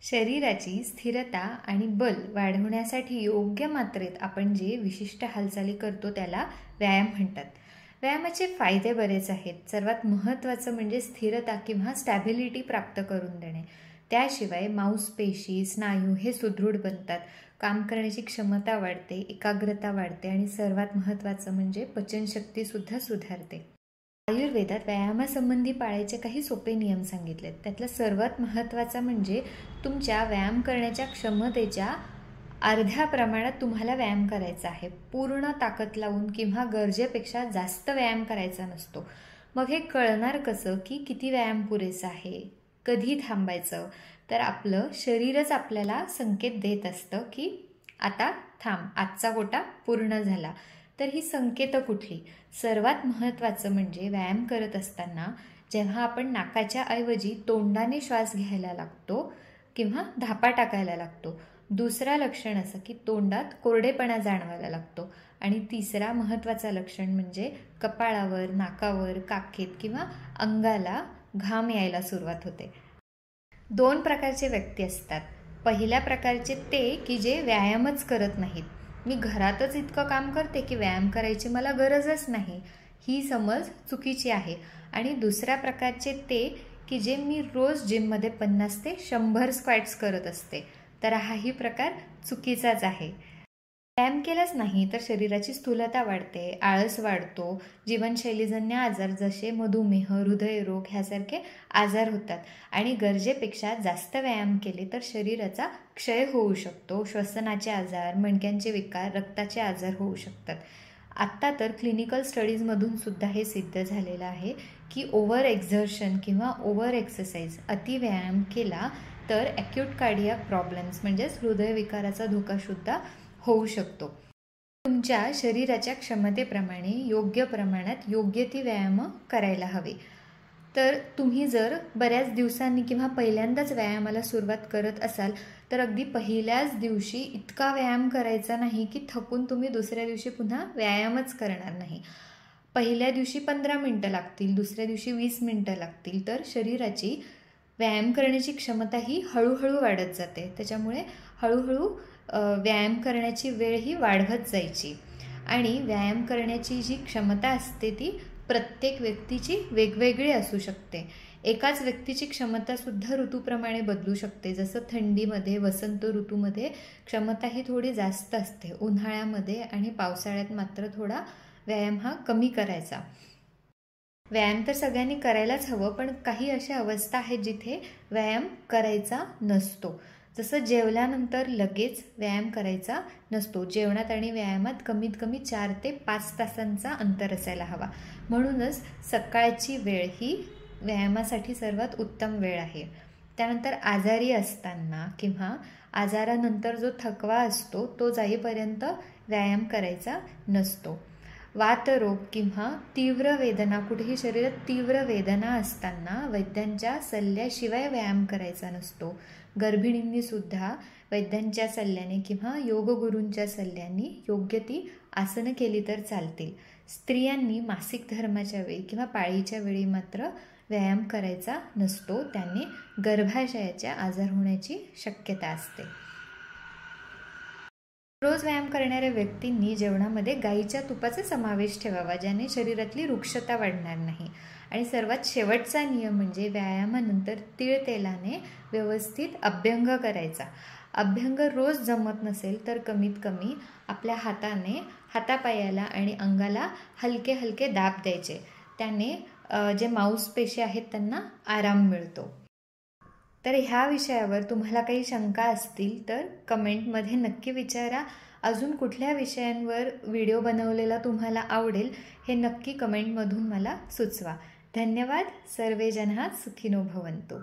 शरीराची स्थिरता आणि बल वाढवण्यासाठी योग्य मात्रेत आपण जे विशिष्ट हालचाली करतो त्याला व्यायाम म्हणतात. व्यायामाचे फायदे बरेच आहेत. सर्वात महत्त्वाचं म्हणजे स्थिरता किंवा स्टॅबिलिटी प्राप्त करून देणे. त्याशिवाय मांसपेशी, स्नायू हे सुदृढ बनतात, काम करण्याची क्षमता वाढते, एकाग्रता वाढते आणि सर्वात महत्त्वाचं म्हणजे पचनशक्तीसुद्धा सुधारते. आयुर्वेदात व्यायामासंबंधी पाळायचे काही सोपे नियम सांगितलेत. त्यातला सर्वात महत्त्वाचा म्हणजे तुमच्या व्यायाम करण्याच्या क्षमतेच्या अर्ध्या प्रमाणात तुम्हाला व्यायाम करायचा आहे. पूर्ण ताकद लावून किंवा गरजेपेक्षा जास्त व्यायाम करायचा नसतो. मग हे कळणार कसं की किती व्यायाम पुरेसा आहे, कधी थांबायचं? तर आपलं शरीरच आपल्याला संकेत देत असतं की आता थांब, आजचा कोटा पूर्ण झाला. तर ही संकेतं कुठली? सर्वात महत्त्वाचं म्हणजे व्यायाम करत असताना जेव्हा आपण नाकाच्या ऐवजी तोंडाने श्वास घ्यायला लागतो किंवा धापा टाकायला लागतो. दुसरा लक्षण असं की तोंडात कोरडेपणा जाणवायला लागतो. आणि तिसरा महत्त्वाचा लक्षण म्हणजे कपाळावर, नाकावर, काखेत किंवा अंगाला घाम यायला सुरुवात होते. 2 प्रकारचे व्यक्ती असतात. पहिल्या प्रकारचे ते की जे व्यायामच करत नाहीत. मी घरातच इतकं काम करते की व्यायाम करायची मला गरजच नाही, ही समज चुकीची आहे. आणि दुसऱ्या प्रकारचे ते की जे मी रोज जिममध्ये 50 ते 100 स्क्वॅट्स करत असते. तर हाही प्रकार चुकीचाच आहे. व्यायाम केलाच नाही तर शरीराची स्थूलता वाढते, आळस वाढतो, जीवनशैलीजन्य आजार जसे मधुमेह, हृदयरोग ह्यासारखे आजार होतात. आणि गरजेपेक्षा जास्त व्यायाम केले तर शरीराचा क्षय होऊ शकतो, श्वसनाचे आजार, मणक्यांचे विकार, रक्ताचे आजार होऊ शकतात. आत्ता तर क्लिनिकल स्टडीजमधून सुद्धा हे सिद्ध झालेलं आहे की ओव्हर एक्झर्शन किंवा ओव्हर एक्सरसाइज, अतिव्यायाम केला तर ॲक्यूट कार्डियाक प्रॉब्लेम्स म्हणजेच हृदयविकाराचा धोकासुद्धा होऊ शकतो. तुमच्या शरीराच्या क्षमतेप्रमाणे योग्य प्रमाणात योग्य ती व्यायाम करायला हवे. तर तुम्ही जर बऱ्याच दिवसांनी किंवा पहिल्यांदाच व्यायामाला सुरुवात करत असाल तर अगदी पहिल्याच दिवशी इतका व्यायाम करायचा नाही की थकून तुम्ही दुसऱ्या दिवशी पुन्हा व्यायामच करणार नाही. पहिल्या दिवशी 15 मिनटं लागतील, दुसऱ्या दिवशी 20 मिनटं लागतील. तर शरीराची व्यायाम करण्याची क्षमता ही हळूहळू वाढत जाते. त्याच्यामुळे हळूहळू व्यायाम करण्याची वेळ ही वाढवत जायची. आणि व्यायाम करण्याची जी क्षमता असते ती प्रत्येक व्यक्तीची वेगवेगळी असू शकते. एकाच व्यक्तीची क्षमतासुद्धा ऋतूप्रमाणे बदलू शकते. जसं थंडीमध्ये, वसंत ऋतूमध्ये क्षमता ही थोडी जास्त असते, उन्हाळ्यामध्ये आणि पावसाळ्यात मात्र थोडा व्यायाम हा कमी करायचा. व्यायाम तर सगळ्यांनी करायलाच हवं, पण काही अशा अवस्था आहेत जिथे व्यायाम करायचा नसतो. जसं जेवल्यानंतर लगेच व्यायाम करायचा नसतो. जेवणात आणि व्यायामात कमीत कमी 4 ते 5 तासांचा अंतर असायला हवा. म्हणूनच सकाळची वेळ ही व्यायामासाठी सर्वात उत्तम वेळ आहे. त्यानंतर आजारी असताना किंवा आजारानंतर जो थकवा असतो तो जाईपर्यंत व्यायाम करायचा नसतो. वातरोग किंवा तीव्र वेदना, कुठेही शरीरात तीव्र वेदना असताना वैद्यांच्या सल्ल्याशिवाय व्यायाम करायचा नसतो. गर्भिणींनी सुद्धा वैद्यांच्या सल्ल्याने किंवा योगगुरूंच्या सल्ल्याने योग्य ती आसनं केली तर चालतील. स्त्रियांनी मासिक धर्माच्या वेळी किंवा पाळीच्या वेळी मात्र व्यायाम करायचा नसतो. त्याने गर्भाशयाच्या आजार होण्याची शक्यता असते. रोज व्यायाम करणाऱ्या व्यक्तींनी जेवणामध्ये गाईच्या तुपाचा समावेश ठेवावा, ज्याने शरीरातली रुक्षता वाढणार नाही. आणि सर्वात शेवटचा नियम म्हणजे व्यायामानंतर तीळ तेलाने व्यवस्थित अभ्यंग करायचा. अभ्यंग रोज जमत नसेल तर कमीत कमी आपल्या हाताने हातापायाला आणि अंगाला हलके हलके दाब द्यायचे. त्याने जे मांसपेशी आहेत त्यांना आराम मिळतो. तर ह्या विषयावर तुम्हाला काही शंका असतील तर कमेंटमध्ये नक्की विचारा. अजून कुठल्या विषयांवर व्हिडिओ बनवलेला तुम्हाला आवडेल हे नक्की कमेंटमधून मला सुचवा. धन्यवाद. सर्वे जनाः सुखिनो भवन्तु.